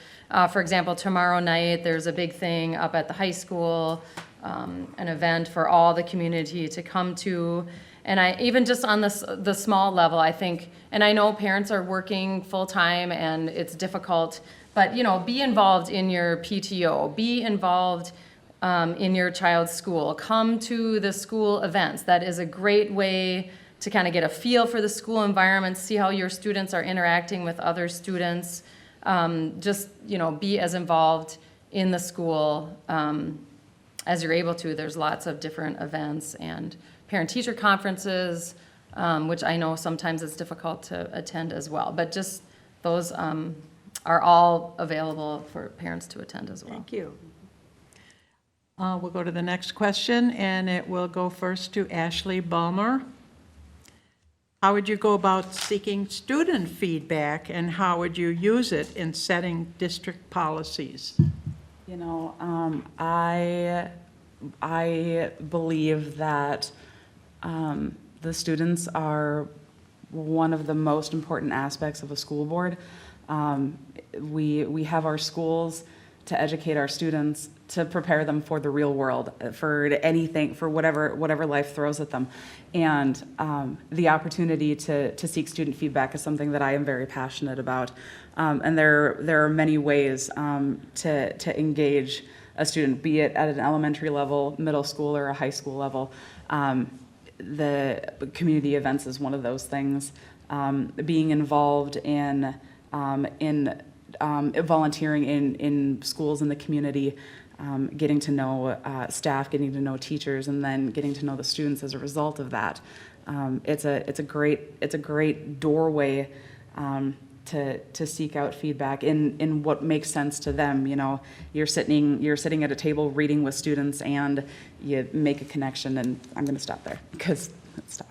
For example, tomorrow night, there's a big thing up at the high school, an event for all the community to come to. And even just on the small level, I think, and I know parents are working full-time and it's difficult, but, be involved in your PTO, be involved in your child's school. Come to the school events. That is a great way to kind of get a feel for the school environment, see how your students are interacting with other students. Just, be as involved in the school as you're able to. There's lots of different events and parent-teacher conferences, which I know sometimes it's difficult to attend as well. But just those are all available for parents to attend as well. Thank you. We'll go to the next question, and it will go first to Ashley Balmer. How would you go about seeking student feedback, and how would you use it in setting district policies? I believe that the students are one of the most important aspects of a school board. We have our schools to educate our students, to prepare them for the real world, for anything, for whatever life throws at them. And the opportunity to seek student feedback is something that I am very passionate about. And there are many ways to engage a student, be it at an elementary level, middle school, or a high school level. The community events is one of those things. Being involved in volunteering in schools in the community, getting to know staff, getting to know teachers, and then getting to know the students as a result of that. It's a great doorway to seek out feedback in what makes sense to them. You know, you're sitting at a table reading with students, and you make a connection. And I'm going to stop there because stop.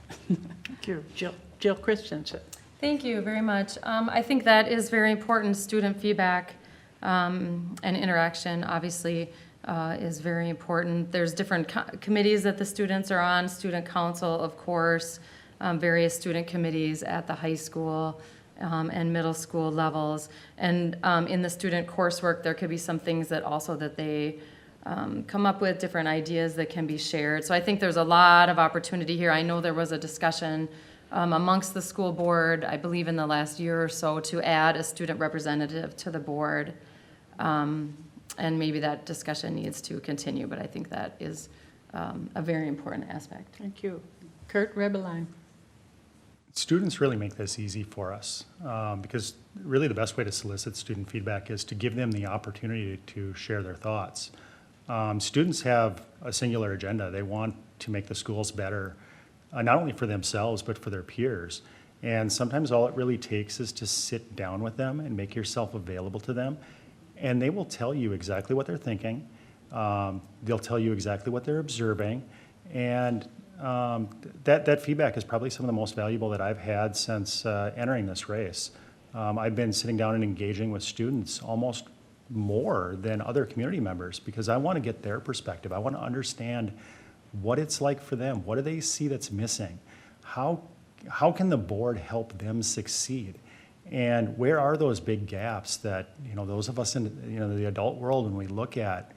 Thank you. Jill Christensen. Thank you very much. I think that is very important. Student feedback and interaction, obviously, is very important. There's different committees that the students are on, student council, of course, various student committees at the high school and middle school levels. And in the student coursework, there could be some things that also that they come up with, different ideas that can be shared. So I think there's a lot of opportunity here. I know there was a discussion amongst the school board, I believe in the last year or so, to add a student representative to the board. And maybe that discussion needs to continue, but I think that is a very important aspect. Thank you. Kurt Rebelein. Students really make this easy for us because really the best way to solicit student feedback is to give them the opportunity to share their thoughts. Students have a singular agenda. They want to make the schools better, not only for themselves, but for their peers. And sometimes all it really takes is to sit down with them and make yourself available to them. And they will tell you exactly what they're thinking. They'll tell you exactly what they're observing. And that feedback is probably some of the most valuable that I've had since entering this race. I've been sitting down and engaging with students almost more than other community members because I want to get their perspective. I want to understand what it's like for them. What do they see that's missing? How can the board help them succeed? And where are those big gaps that, you know, those of us in, you know, the adult world, when we look at,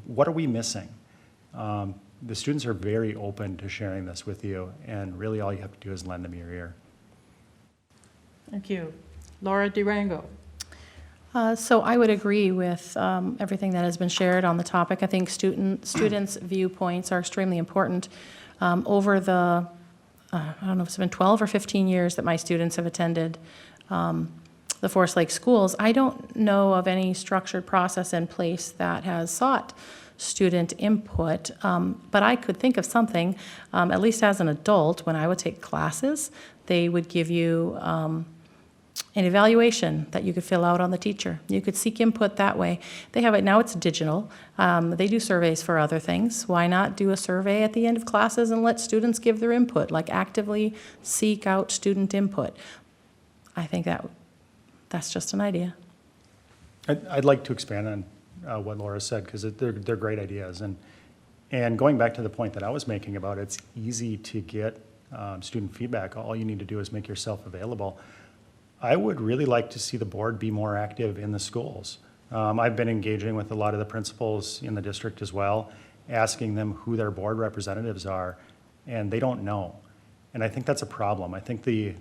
what are we missing? The students are very open to sharing this with you, and really all you have to do is lend them your ear. Thank you. Laura Durango. So I would agree with everything that has been shared on the topic. I think students' viewpoints are extremely important. Over the, I don't know if it's been 12 or 15 years that my students have attended the Forest Lake schools, I don't know of any structured process in place that has sought student input, but I could think of something, at least as an adult, when I would take classes, they would give you an evaluation that you could fill out on the teacher. You could seek input that way. They have it now, it's digital. They do surveys for other things. Why not do a survey at the end of classes and let students give their input, like actively seek out student input? I think that's just an idea. I'd like to expand on what Laura said because they're great ideas. And going back to the point that I was making about it's easy to get student feedback. All you need to do is make yourself available. I would really like to see the board be more active in the schools. I've been engaging with a lot of the principals in the district as well, asking them who their board representatives are, and they don't know. And I think that's a problem. I think the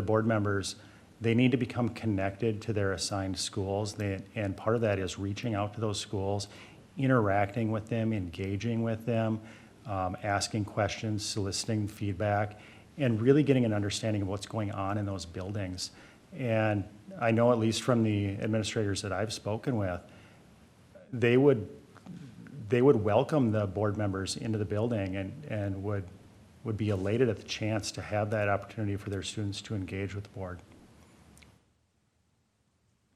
board members, they need to become connected to their assigned schools, and part of that is reaching out to those schools, interacting with them, engaging with them, asking questions, soliciting feedback, and really getting an understanding of what's going on in those buildings. And I know, at least from the administrators that I've spoken with, they would welcome the board members into the building and would be elated at the chance to have that opportunity for their students to engage with the board.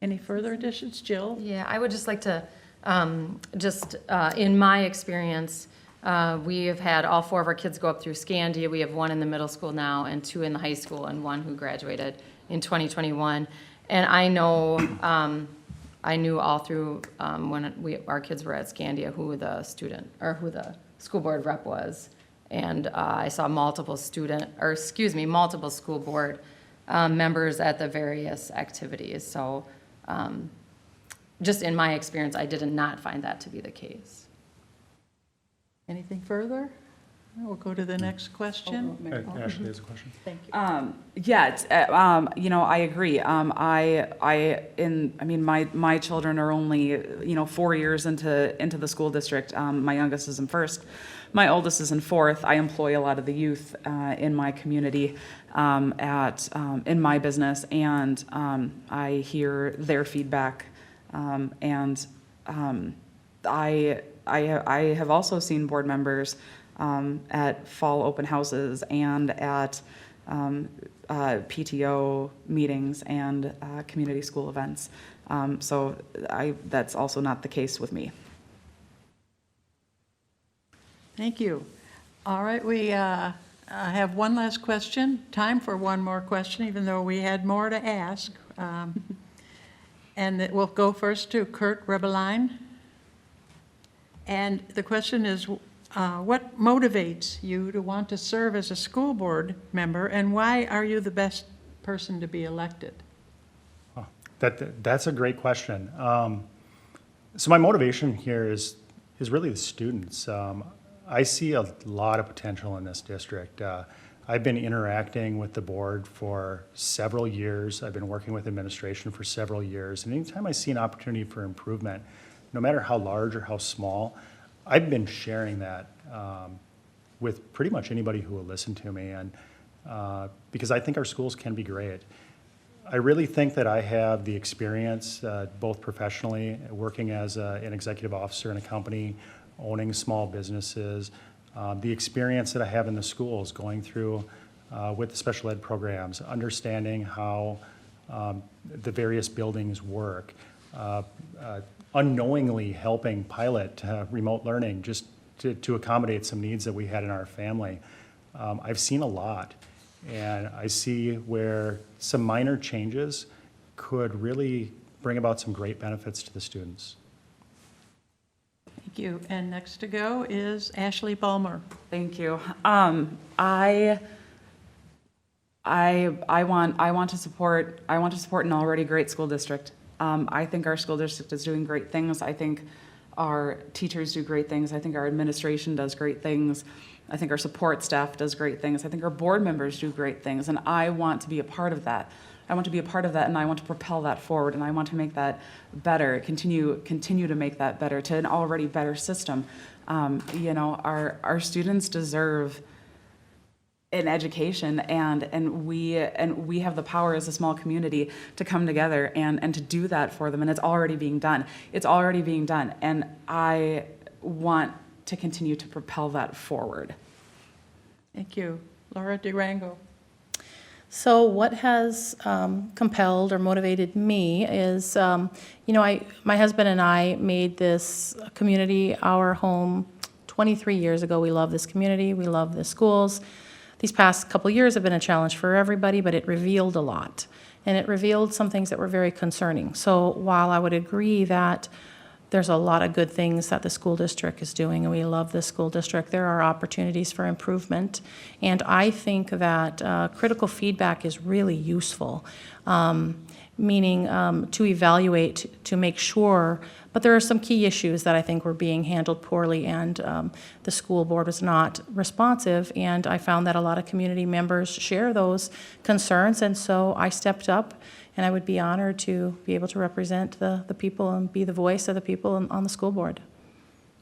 Any further additions, Jill? Yeah, I would just like to, in my experience, we have had all 4 of our kids go up through Scandia. We have 1 in the middle school now and 2 in the high school and 1 who graduated in 2021. And I know, I knew all through when our kids were at Scandia who the school board rep was. And I saw multiple school board members at the various activities. So just in my experience, I did not find that to be the case. Anything further? We'll go to the next question. Ashley has a question. Thank you. Yeah, it's, I agree. My children are only, 4 years into the school district. My youngest is in first. My oldest is in fourth. I employ a lot of the youth in my community in my business, and I hear their feedback. I have also seen board members at fall open houses and at PTO meetings and community school events. That's also not the case with me. Thank you. All right, we have one last question. Time for one more question, even though we had more to ask. And we'll go first to Kurt Rebeline. And the question is, what motivates you to want to serve as a school board member, and why are you the best person to be elected? Oh, that's a great question. So my motivation here is really the students. I see a lot of potential in this district. I've been interacting with the board for several years. I've been working with administration for several years. And anytime I see an opportunity for improvement, no matter how large or how small, I've been sharing that with pretty much anybody who will listen to me. And because I think our schools can be great. I really think that I have the experience, both professionally, working as an executive officer in a company, owning small businesses, the experience that I have in the schools, going through with the special ed programs, understanding how the various buildings work, unknowingly helping pilot remote learning just to accommodate some needs that we had in our family. I've seen a lot, and I see where some minor changes could really bring about some great benefits to the students. Thank you. And next to go is Ashley Bulmer. Thank you. I want to support an already great school district. I think our school district is doing great things. I think our teachers do great things. I think our administration does great things. I think our support staff does great things. I think our board members do great things, and I want to be a part of that. I want to be a part of that, and I want to propel that forward, and I want to make that better, continue to make that better, to an already better system. Our students deserve an education, and we have the power as a small community to come together and to do that for them, and it's already being done. It's already being done, and I want to continue to propel that forward. Thank you. Laura DeRango. So what has compelled or motivated me is, my husband and I made this community our home 23 years ago. We love this community. We love the schools. These past couple years have been a challenge for everybody, but it revealed a lot. And it revealed some things that were very concerning. So while I would agree that there's a lot of good things that the school district is doing, and we love the school district, there are opportunities for improvement. And I think that critical feedback is really useful, meaning to evaluate, to make sure. But there are some key issues that I think were being handled poorly, and the school board was not responsive. And I found that a lot of community members share those concerns, and so I stepped up. And I would be honored to be able to represent the people and be the voice of the people on the school board.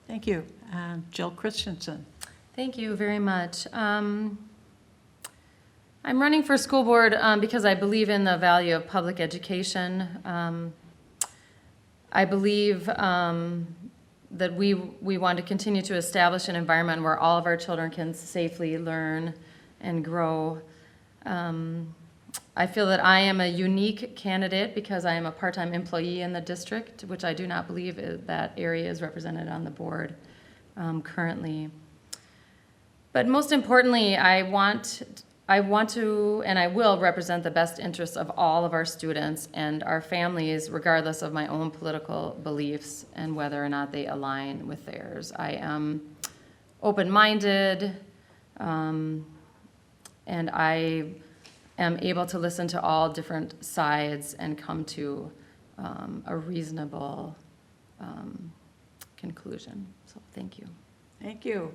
Thank you. Jill Christensen. Thank you very much. I'm running for school board because I believe in the value of public education. I believe that we want to continue to establish an environment where all of our children can safely learn and grow. I feel that I am a unique candidate because I am a part-time employee in the district, which I do not believe that area is represented on the board currently. But most importantly, I want to and I will represent the best interests of all of our students and our families, regardless of my own political beliefs and whether or not they align with theirs. I am open-minded, and I am able to listen to all different sides and come to a reasonable conclusion. So thank you. Thank you.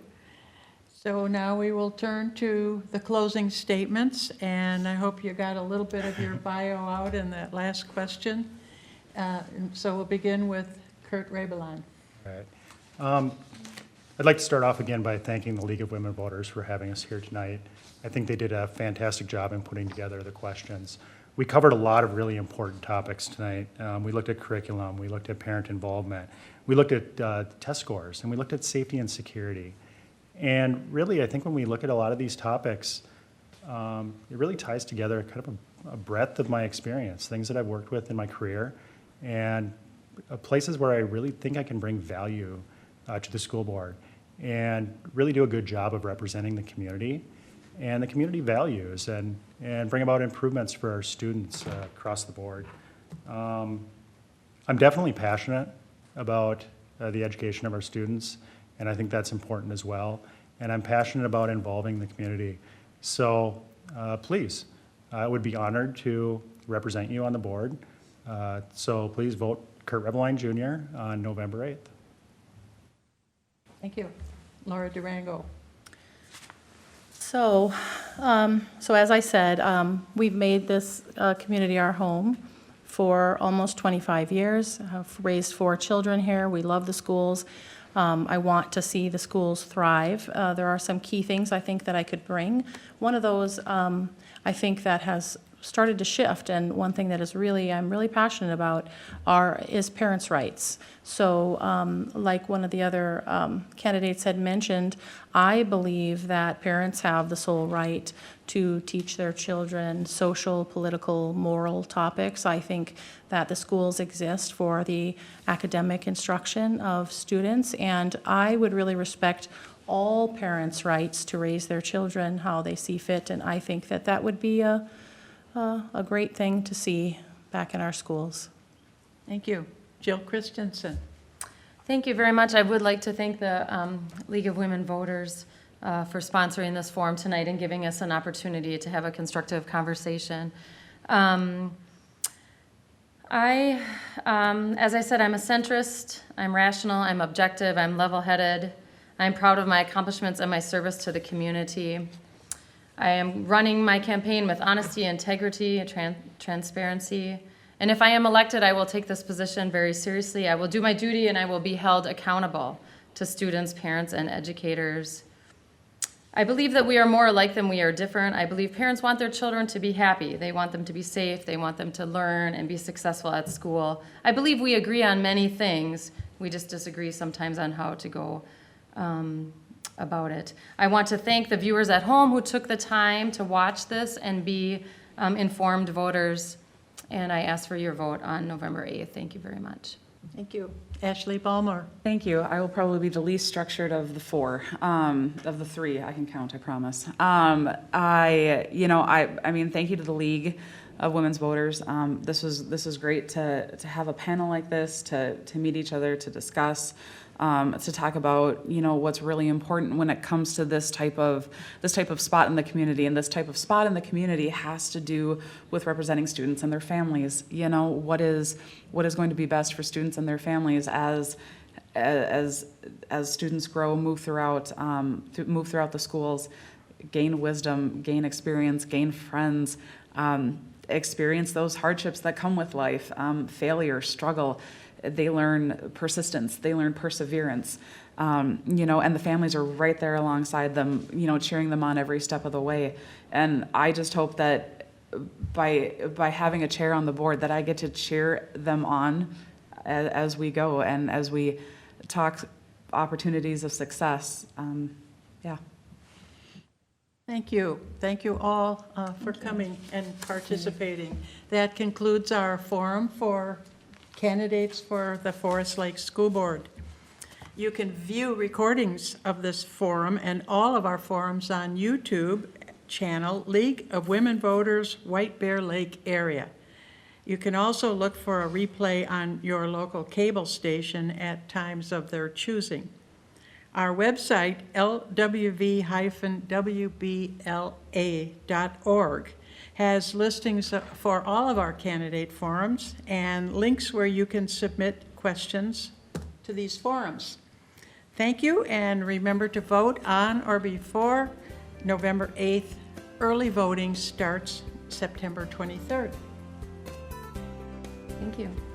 So now we will turn to the closing statements, and I hope you got a little bit of your bio out in that last question. And so we'll begin with Kurt Rabelon. All right. I'd like to start off again by thanking the League of Women Voters for having us here tonight. I think they did a fantastic job in putting together the questions. We covered a lot of really important topics tonight. We looked at curriculum, we looked at parent involvement, we looked at test scores, and we looked at safety and security. And really, I think when we look at a lot of these topics, it really ties together kind of a breadth of my experience, things that I've worked with in my career, and places where I really think I can bring value to the school board and really do a good job of representing the community and the community values and bring about improvements for our students across the board. I'm definitely passionate about the education of our students, and I think that's important as well. And I'm passionate about involving the community. So please, I would be honored to represent you on the board. So please vote Kurt Rebeline Jr. on November 8th. Thank you. Laura Durango. So, as I said, we've made this community our home for almost 25 years. I've raised 4 children here. We love the schools. I want to see the schools thrive. There are some key things I think that I could bring. One of those I think that has started to shift, and one thing that is I'm really passionate about is parents' rights. So like one of the other candidates had mentioned, I believe that parents have the sole right to teach their children social, political, moral topics. I think that the schools exist for the academic instruction of students, and I would really respect all parents' rights to raise their children how they see fit, and I think that that would be a great thing to see back in our schools. Thank you. Jill Christensen. Thank you very much. I would like to thank the League of Women Voters for sponsoring this forum tonight and giving us an opportunity to have a constructive conversation. As I said, I'm a centrist, I'm rational, I'm objective, I'm level-headed, I'm proud of my accomplishments and my service to the community. I am running my campaign with honesty, integrity, and transparency. And if I am elected, I will take this position very seriously. I will do my duty, and I will be held accountable to students, parents, and educators. I believe that we are more alike than we are different. I believe parents want their children to be happy. They want them to be safe. They want them to learn and be successful at school. I believe we agree on many things. We just disagree sometimes on how to go about it. I want to thank the viewers at home who took the time to watch this and be informed voters. And I ask for your vote on November 8th. Thank you very much. Thank you. Ashley Ballmer. Thank you. I will probably be the least structured of the 4, of the 3. I can count, I promise. I mean, thank you to the League of Women's Voters. This was great to have a panel like this, to meet each other, to discuss, to talk about, what's really important when it comes to this type of spot in the community. And this type of spot in the community has to do with representing students and their families. What is going to be best for students and their families as students grow, move throughout the schools, gain wisdom, gain experience, gain friends, experience those hardships that come with life, failure, struggle. They learn persistence, they learn perseverance, and the families are right there alongside them, cheering them on every step of the way. And I just hope that by having a chair on the board, that I get to cheer them on as we go and as we talk opportunities of success. Yeah. Thank you. Thank you all for coming and participating. That concludes our forum for candidates for the Forest Lake School Board. You can view recordings of this forum and all of our forums on YouTube channel League of Women Voters, White Bear Lake area. You can also look for a replay on your local cable station at times of their choosing. Our website, lwv-wbla.org, has listings for all of our candidate forums and links where you can submit questions to these forums. Thank you, and remember to vote on or before November 8th. Early voting starts September 23rd. Thank you.